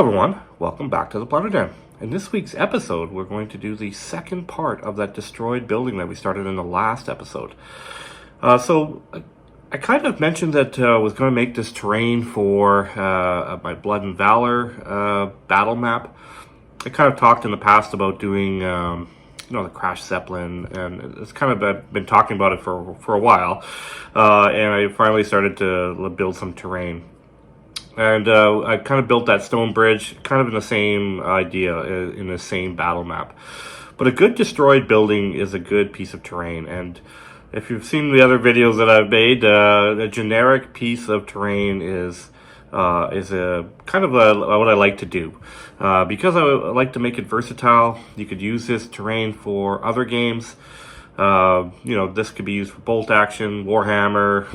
everyone, welcome back to the Plunder Den. In this week's episode, we're going to do the second part of that destroyed building that we started in the last episode. I kind of mentioned that I was going to make this terrain for my Blood and Valor battle map. I kind of talked in the past about doing the Crash Zeppelin, and it's kind of I've been talking about it for a while, and I finally started to build some terrain. And I kind of built that stone bridge, kind of in the same idea, in the same battle map. But a good destroyed building is a good piece of terrain. And if you've seen the other videos that I've made, a generic piece of terrain is a kind of what I like to do. Because I like to make it versatile, you could use this terrain for other games. This could be used for bolt action, Warhammer,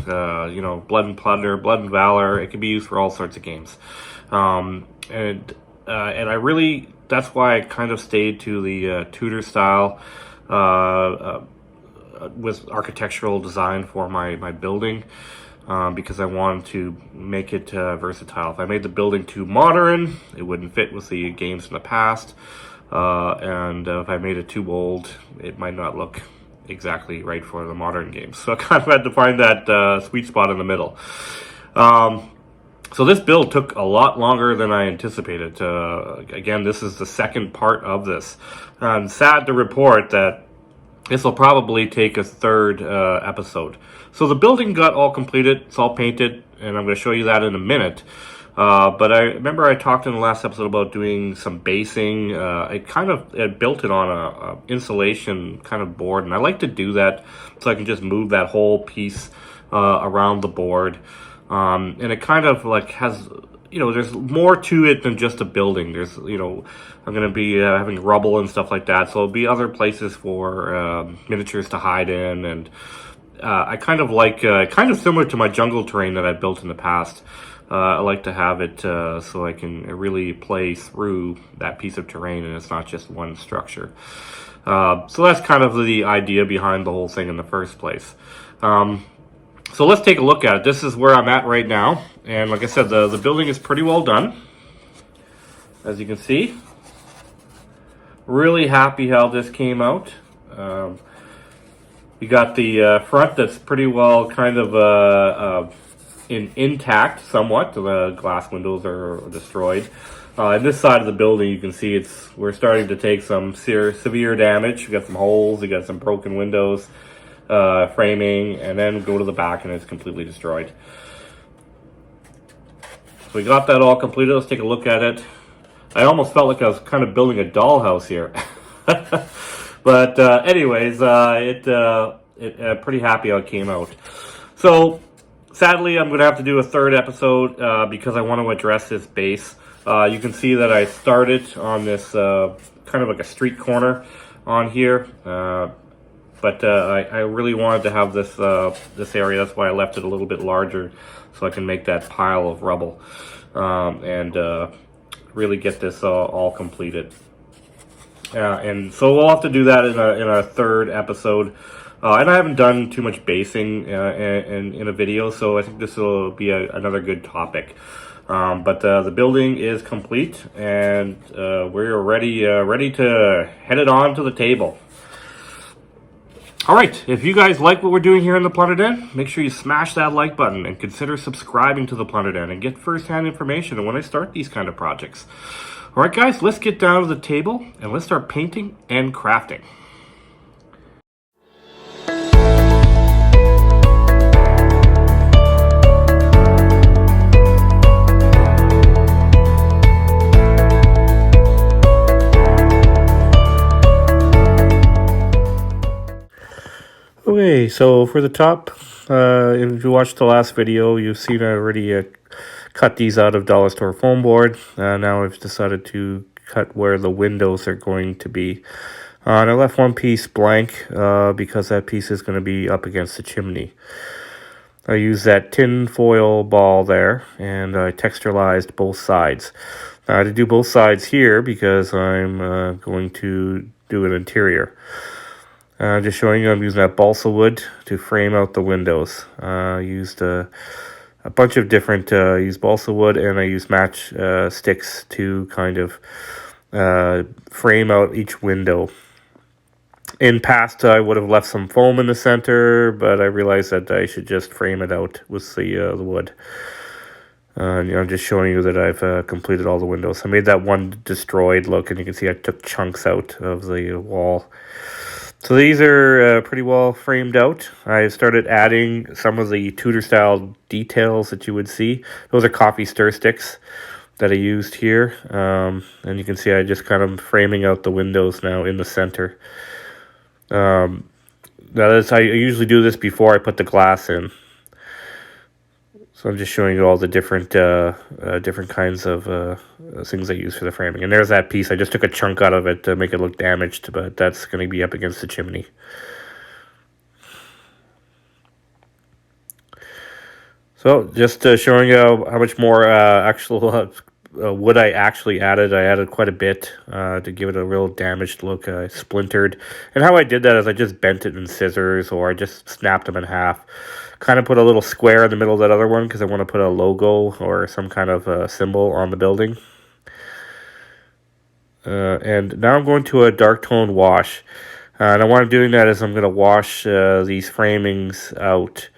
Blood and Plunder, Blood and Valor. It could be used for all sorts of games. And I really, that's why I kind of stayed to the Tudor style with architectural design for my building, because I wanted to make it versatile. If I made the building too modern, it wouldn't fit with the games in the past. And if I made it too old, it might not look exactly right for the modern games. So I kind of had to find that sweet spot in the middle. So this build took a lot longer than I anticipated. Again, this is the second part of this. I'm sad to report that this will probably take a third episode. So the building got all completed, it's all painted, and I'm going to show you that in a minute. But I remember I talked in the last episode about doing some basing. I built it on a insulation kind of board, and I like to do that so I can just move that whole piece around the board. And it kind of like has, there's more to it than just a building. There's, I'm going to be having rubble and stuff like that, so there'll be other places for miniatures to hide in, and I kind of like, kind of similar to my jungle terrain that I built in the past. I like to have it so I can really play through that piece of terrain and it's not just one structure. So that's kind of the idea behind the whole thing in the first place. So let's take a look at it. This is where I'm at right now. And like I said, the building is pretty well done, as you can see. Really happy how this came out. We got the front that's pretty well kind of intact somewhat. The glass windows are destroyed. And this side of the building, you can see we're starting to take some severe damage. We got some holes, we got some broken windows, framing, and then go to the back and it's completely destroyed. So we got that all completed. Let's take a look at it. I almost felt like I was kind of building a dollhouse here. But anyways, pretty happy how it came out. So sadly, I'm going to have to do a third episode because I want to address this base. You can see that I started on this kind of like a street corner on here, but I really wanted to have this area. That's why I left it a little bit larger, so I can make that pile of rubble and really get this all completed. And so we'll have to do that in a third episode. And I haven't done too much basing in a video, so I think this will be another good topic. But the building is complete, and we're ready to head it on to the table. All right, if you guys like what we're doing here in the Plunder Den, make sure you smash that like button and consider subscribing to the Plunder Den and get first-hand information when I start these kind of projects. All right, guys, let's get down to the table and let's start painting and crafting. Okay, so for the top, if you watched the last video, you've seen I already cut these out of Dollar Store foam board. Now I've decided to cut where the windows are going to be. And I left one piece blank because that piece is going to be up against the chimney. I used that tin foil ball there, and I texturized both sides. Now I had to do both sides here because I'm going to do an interior. Just showing you, I'm using that balsa wood to frame out the windows. I used a bunch of different, I use balsa wood and I use match sticks to kind of frame out each window. In past, I would have left some foam in the center, but I realized that I should just frame it out with the wood. I'm just showing you that I've completed all the windows. I made that one destroyed look, and you can see I took chunks out of the wall. So these are pretty well framed out. I started adding some of the Tudor-style details that you would see. Those are coffee stir sticks that I used here. And you can see I just kind of framing out the windows now in the center. Now I usually do this before I put the glass in. So I'm just showing you all the different kinds of things I use for the framing. And there's that piece. I just took a chunk out of it to make it look damaged, but that's going to be up against the chimney. So just showing you how much more actual wood I actually added. I added quite a bit to give it a real damaged look. I splintered. And how I did that is I just bent it in scissors, or I just snapped them in half. Kind of put a little square in the middle of that other one because I want to put a logo or some kind of symbol on the building. And now I'm going to a dark tone wash. And why I'm doing that is I'm going to wash these framings out.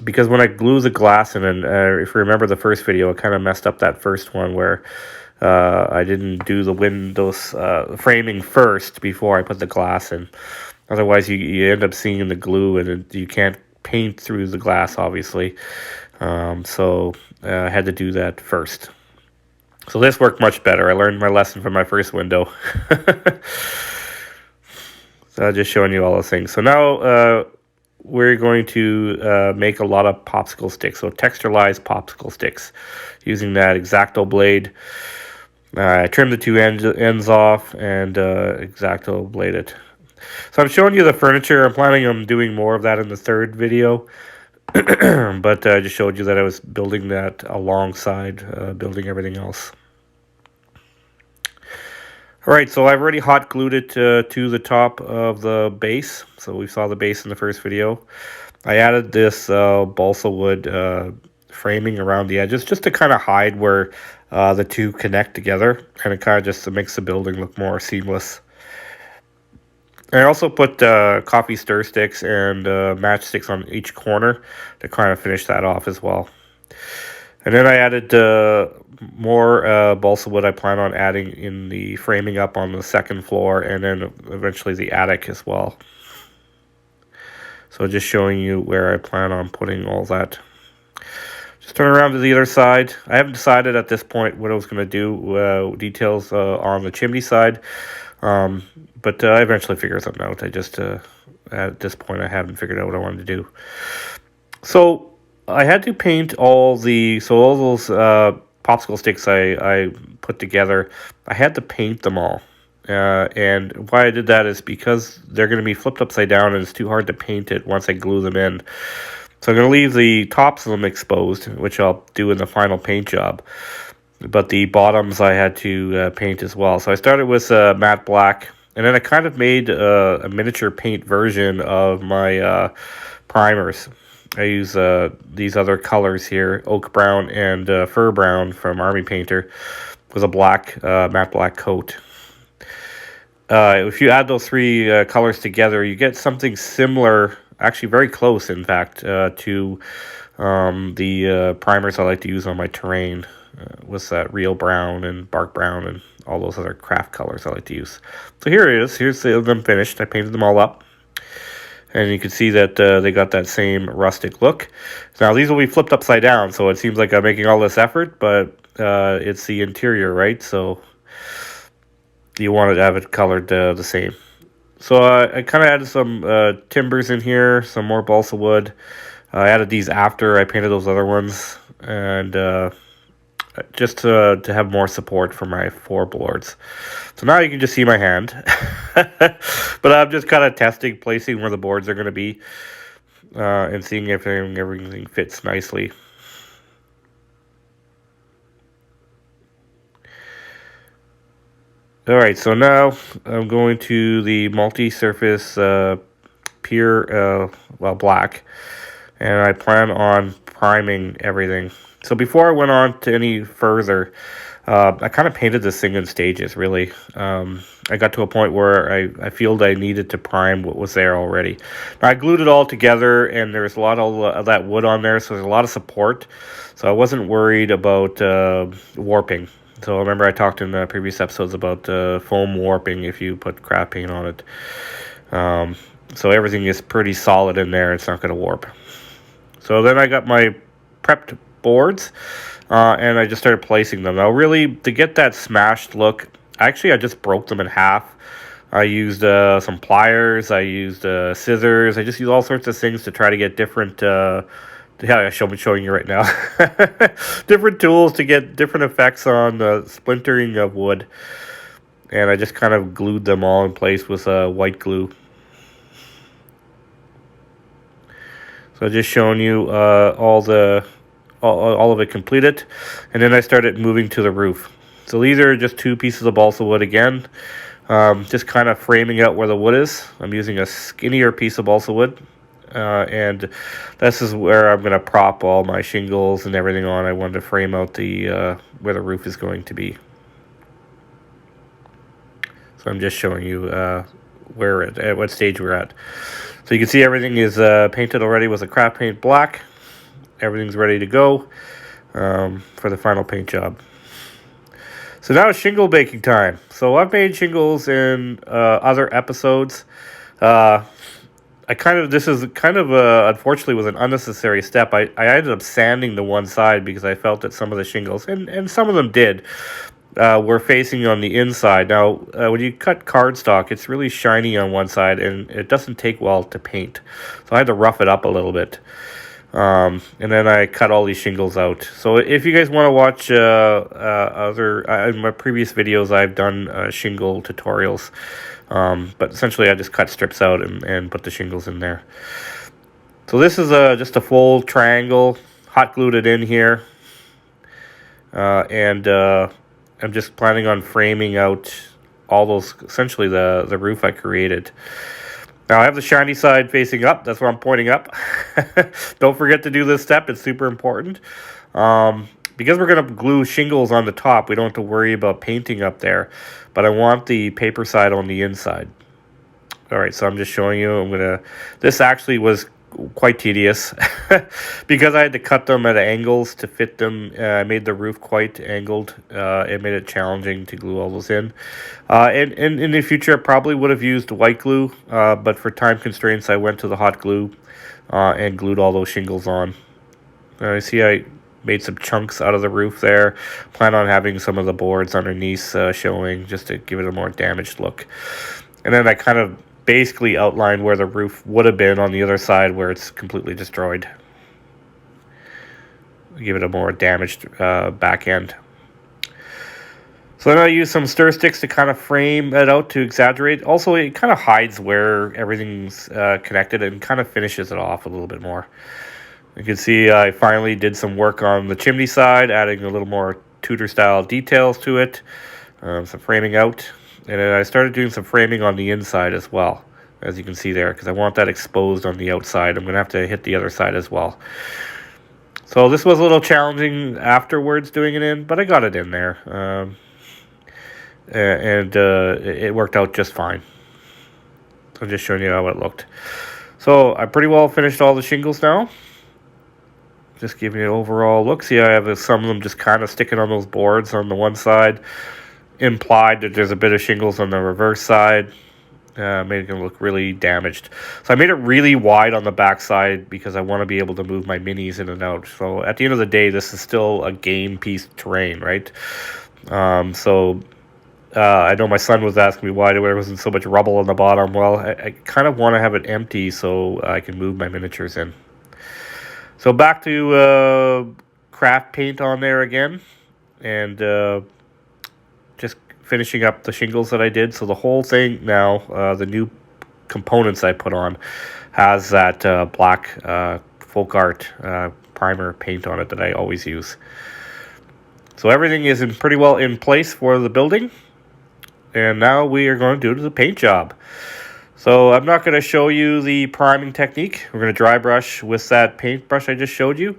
Because when I glue the glass in, and if you remember the first video, I kind of messed up that first one where I didn't do the windows framing first before I put the glass in. Otherwise, you end up seeing the glue, and you can't paint through the glass, obviously. So I had to do that first. So this worked much better. I learned my lesson from my first window. So I'm just showing you all those things. So now we're going to make a lot of popsicle sticks. So texturized popsicle sticks using that X-Acto blade. I trimmed the two ends off and X-Acto blade it. So I'm showing you the furniture. I'm planning on doing more of that in the third video. But I just showed you that I was building that alongside building everything else. All right, so I've already hot glued it to the top of the base. So we saw the base in the first video. I added this balsa wood framing around the edges just to kind of hide where the two connect together, and it kind of just makes the building look more seamless. I also put coffee stir sticks and matchsticks on each corner to kind of finish that off as well. And then I added more balsa wood I plan on adding in the framing up on the second floor, and then eventually the attic as well. So just showing you where I plan on putting all that. Just turn around to the other side. I haven't decided at this point what I was going to do, details on the chimney side. But I eventually figure something out. I just, at this point, I haven't figured out what I wanted to do. So I had to paint all those popsicle sticks I put together. I had to paint them all. And why I did that is because they're going to be flipped upside down, and it's too hard to paint it once I glue them in. So I'm going to leave the tops of them exposed, which I'll do in the final paint job. But the bottoms I had to paint as well. So I started with matte black, and then I kind of made a miniature paint version of my primers. I use these other colors here, oak brown and fur brown from Army Painter, with a black matte black coat. If you add those three colors together, you get something similar, actually very close, in fact, to the primers I like to use on my terrain. With that real brown and bark brown and all those other craft colors I like to use. So here it is. Here's them finished. I painted them all up. And you can see that they got that same rustic look. Now these will be flipped upside down, so it seems like I'm making all this effort, but it's the interior, right? So you want to have it colored the same. So I kind of added some timbers in here, some more balsa wood. I added these after I painted those other ones, and just to have more support for my floorboards. So now you can just see my hand. But I'm just kind of testing, placing where the boards are going to be, and seeing if everything fits nicely. Alright, so now I'm going to the multi-surface pure, black. and I plan on priming everything. So before I went on to any further, I kind of painted this thing in stages, really. I got to a point where I feel I needed to prime what was there already. Now, I glued it all together, and there's a lot of that wood on there, so there's a lot of support. So I wasn't worried about warping. So remember I talked in the previous episodes about foam warping if you put craft paint on it. So everything is pretty solid in there. It's not going to warp. So then I got my prepped boards, and I just started placing them. Now really, to get that smashed look, I just broke them in half. I used some pliers, I used scissors, I just used all sorts of things to try to get different... I'm showing you right now. Different tools to get different effects on the splintering of wood. And I just kind of glued them all in place with white glue. So just showing you all of it completed. And then I started moving to the roof. So these are just 2 pieces of balsa wood again. Just kind of framing out where the wood is. I'm using a skinnier piece of balsa wood. And this is where I'm going to prop all my shingles and everything on. I wanted to frame out the where the roof is going to be. So I'm just showing you at what stage we're at. So you can see everything is painted already with a craft paint black. Everything's ready to go for the final paint job. So now it's shingle baking time. So I've made shingles in other episodes. This is unfortunately was an unnecessary step. I ended up sanding the one side because I felt that some of the shingles, and some of them did, were facing on the inside. Now, when you cut cardstock, it's really shiny on one side, and it doesn't take well to paint. So I had to rough it up a little bit. And then I cut all these shingles out. So if you guys want to watch in my previous videos, I've done shingle tutorials. But essentially I just cut strips out and put the shingles in there. So this is just a full triangle, hot glued it in here. And I'm just planning on framing out all those, essentially the roof I created. Now I have the shiny side facing up. That's where I'm pointing up. Don't forget to do this step. It's super important. Because we're going to glue shingles on the top, we don't have to worry about painting up there. But I want the paper side on the inside. All right, so I'm just showing you. This actually was quite tedious because I had to cut them at angles to fit them. I made the roof quite angled. It made it challenging to glue all those in. And in the future, I probably would have used white glue, but for time constraints, I went to the hot glue and glued all those shingles on. See, I made some chunks out of the roof there. Plan on having some of the boards underneath showing, just to give it a more damaged look. And then I kind of basically outlined where the roof would have been on the other side where it's completely destroyed. Give it a more damaged back end. So then I use some stir sticks to kind of frame it out to exaggerate. Also, it kind of hides where everything's connected and kind of finishes it off a little bit more. You can see I finally did some work on the chimney side, adding a little more Tudor-style details to it, some framing out. And then I started doing some framing on the inside as well, as you can see there, because I want that exposed on the outside. I'm going to have to hit the other side as well. So this was a little challenging afterwards doing it in, but I got it in there. It worked out just fine. So I'm just showing you how it looked. So I pretty well finished all the shingles now. Just giving you an overall look. See, I have some of them just kind of sticking on those boards on the one side. Implied that there's a bit of shingles on the reverse side. Made it look really damaged. So I made it really wide on the back side because I want to be able to move my minis in and out. So at the end of the day, this is still a game piece terrain, right? I know my son was asking me why there wasn't so much rubble on the bottom. Well, I kind of want to have it empty so I can move my miniatures in. So back to craft paint on there again, and just finishing up the shingles that I did. So the whole thing now, the new components I put on, has that black folk art primer paint on it that I always use. So everything is pretty well in place for the building, and now we are going to do the paint job. So I'm not going to show you the priming technique. We're going to dry brush with that paintbrush I just showed you.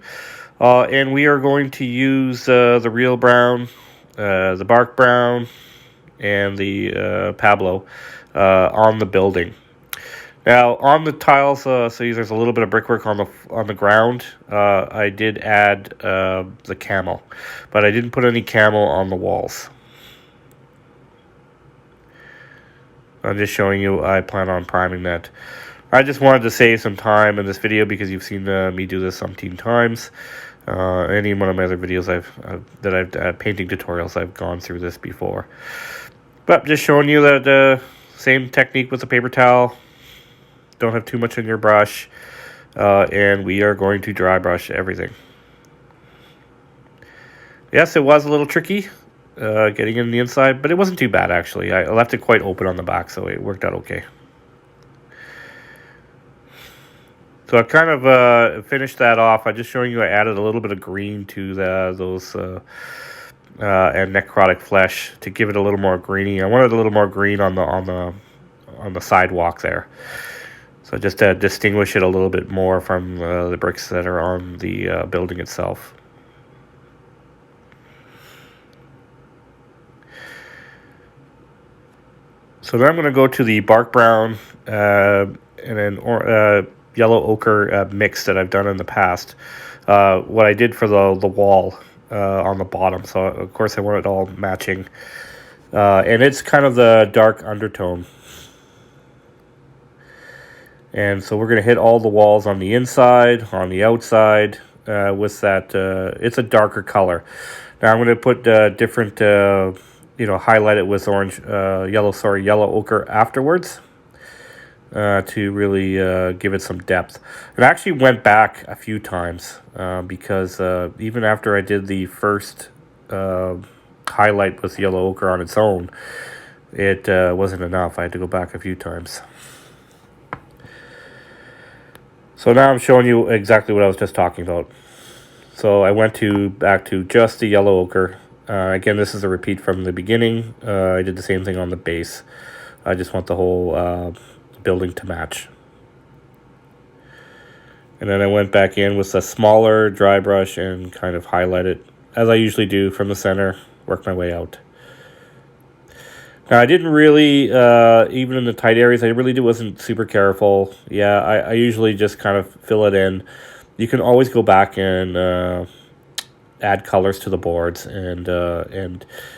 And we are going to use the real brown, the bark brown, and the Pablo on the building. Now on the tiles, so there's a little bit of brickwork on the ground. I did add the camel, but I didn't put any camel on the walls. I'm just showing you I plan on priming that. I just wanted to save some time in this video because you've seen me do this umpteen times. Any one of my other videos I've painting tutorials, I've gone through this before. But just showing you that same technique with the paper towel. Don't have too much in your brush. And we are going to dry brush everything. Yes, it was a little tricky. Getting in the inside, but it wasn't too bad actually. I left it quite open on the back, so it worked out okay. So I kind of finished that off. I'm just showing you I added a little bit of green to those and necrotic flesh to give it a little more greeny. I wanted a little more green on the sidewalk there, so just to distinguish it a little bit more from the bricks that are on the building itself. So then I'm going to go to the bark brown and then yellow ochre mix that I've done in the past. What I did for the wall on the bottom. So of course I want it all matching. And it's kind of the dark undertone. And so we're going to hit all the walls on the inside, on the outside with that. It's a darker color. Now I'm going to put different... highlight it with yellow ochre afterwards to really give it some depth. And I actually went back a few times because even after I did the first highlight with yellow ochre on its own, it wasn't enough. I had to go back a few times. So now I'm showing you exactly what I was just talking about. So I went back to just the yellow ochre. Again, this is a repeat from the beginning. I did the same thing on the base. I just want the whole building to match. And then I went back in with a smaller dry brush and kind of highlight it, as I usually do, from the center, work my way out. Now, I didn't really, even in the tight areas, wasn't super careful. Yeah, I usually just kind of fill it in. You can always go back and... add colors to the boards, and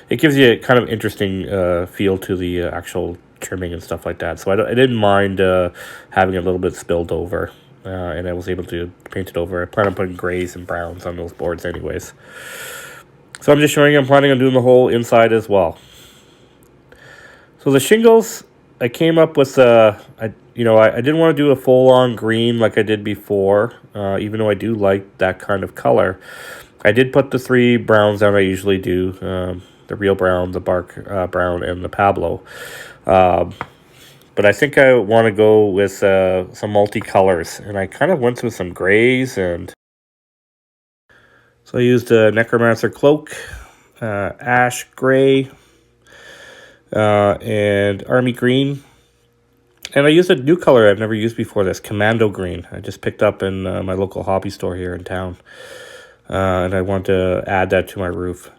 it gives you a kind of interesting feel to the actual trimming and stuff like that. So I didn't mind having a little bit spilled over, and I was able to paint it over. I plan on putting grays and browns on those boards anyways. So I'm just showing you I'm planning on doing the whole inside as well. So the shingles, I came up with I didn't want to do a full-on green like I did before, even though I do like that kind of color. I did put the 3 browns down I usually do, the real brown, the bark brown, and the Pablo. But I think I want to go with some multi-colors, and I kind of went through some grays. And so I used a Necromancer Cloak, Ash Gray, and Army Green. And I used a new color I've never used before this, Commando Green. I just picked up in my local hobby store here in town. And I want to add that to my roof.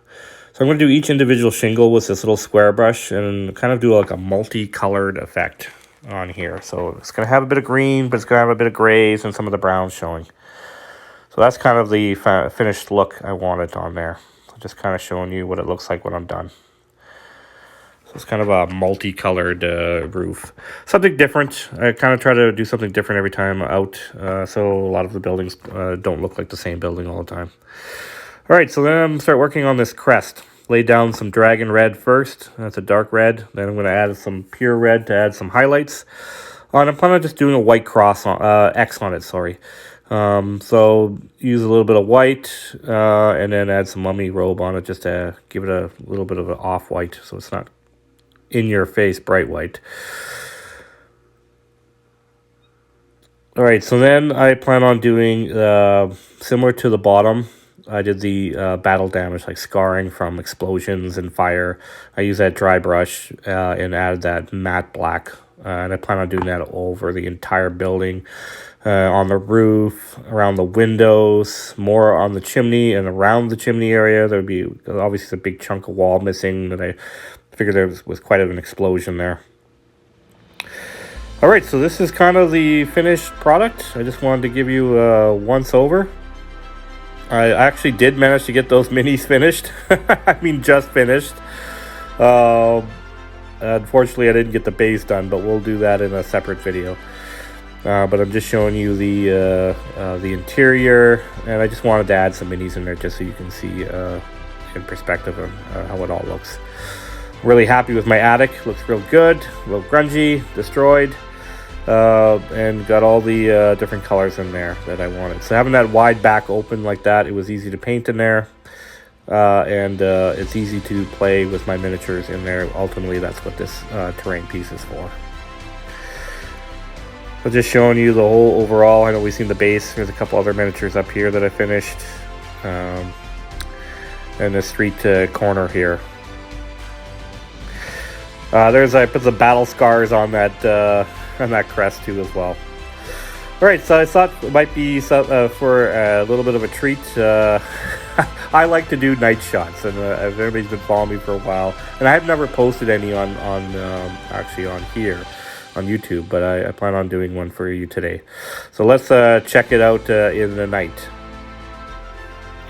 So I'm going to do each individual shingle with this little square brush and kind of do like a multicolored effect on here. So it's going to have a bit of green, but it's going to have a bit of grays and some of the browns showing. So that's kind of the finished look I wanted on there. So just kind of showing you what it looks like when I'm done. It's kind of a multicolored roof. Something different. I kind of try to do something different every time out. So a lot of the buildings don't look like the same building all the time. All right, so then I'm going to start working on this crest. Lay down some dragon red first. That's a dark red. Then I'm going to add some pure red to add some highlights. And I'm planning on just doing a white cross on X on it, sorry. So use a little bit of white and then add some mummy robe on it just to give it a little bit of an off-white so it's not in your face bright white. All right, so then I plan on doing similar to the bottom. I did the battle damage, like scarring from explosions and fire. I used that dry brush and added that matte black and I plan on doing that over the entire building, on the roof, around the windows, more on the chimney and around the chimney area. There would be obviously a big chunk of wall missing that I figured there was quite an explosion there. All right, so this is kind of the finished product. I just wanted to give you a once over. I actually did manage to get those minis finished. I mean, just finished. Unfortunately, I didn't get the base done, but we'll do that in a separate video. But I'm just showing you the interior, and I just wanted to add some minis in there just so you can see in perspective of how it all looks. Really happy with my attic. Looks real good, a little grungy, destroyed, and got all the different colors in there that I wanted. So having that wide back open like that, it was easy to paint in there, and it's easy to play with my miniatures in there. Ultimately, that's what this terrain piece is for. So just showing you the whole overall. I know we've seen the base. There's a couple other miniatures up here that I finished, and the street corner here. I put the battle scars on that crest too as well. All right, so I thought it might be for a little bit of a treat. I like to do night shots, and everybody's been following me for a while, and I've never posted any actually on here on YouTube, but I plan on doing one for you today. So let's check it out in the night.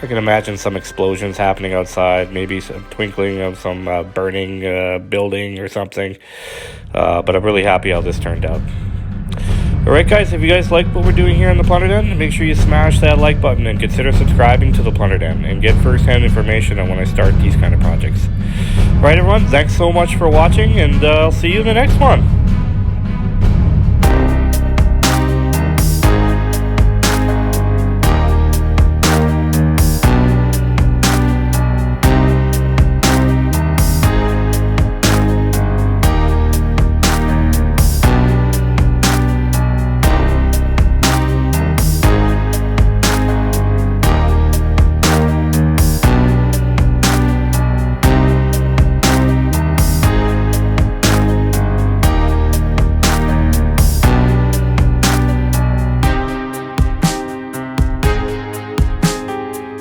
I can imagine some explosions happening outside, maybe some twinkling of some burning building or something. But I'm really happy how this turned out. Alright guys, if you guys like what we're doing here on the Plunder Den, make sure you smash that like button and consider subscribing to the Plunder Den and get first-hand information on when I start these kind of projects. Alright everyone, thanks so much for watching, and I'll see you in the next one.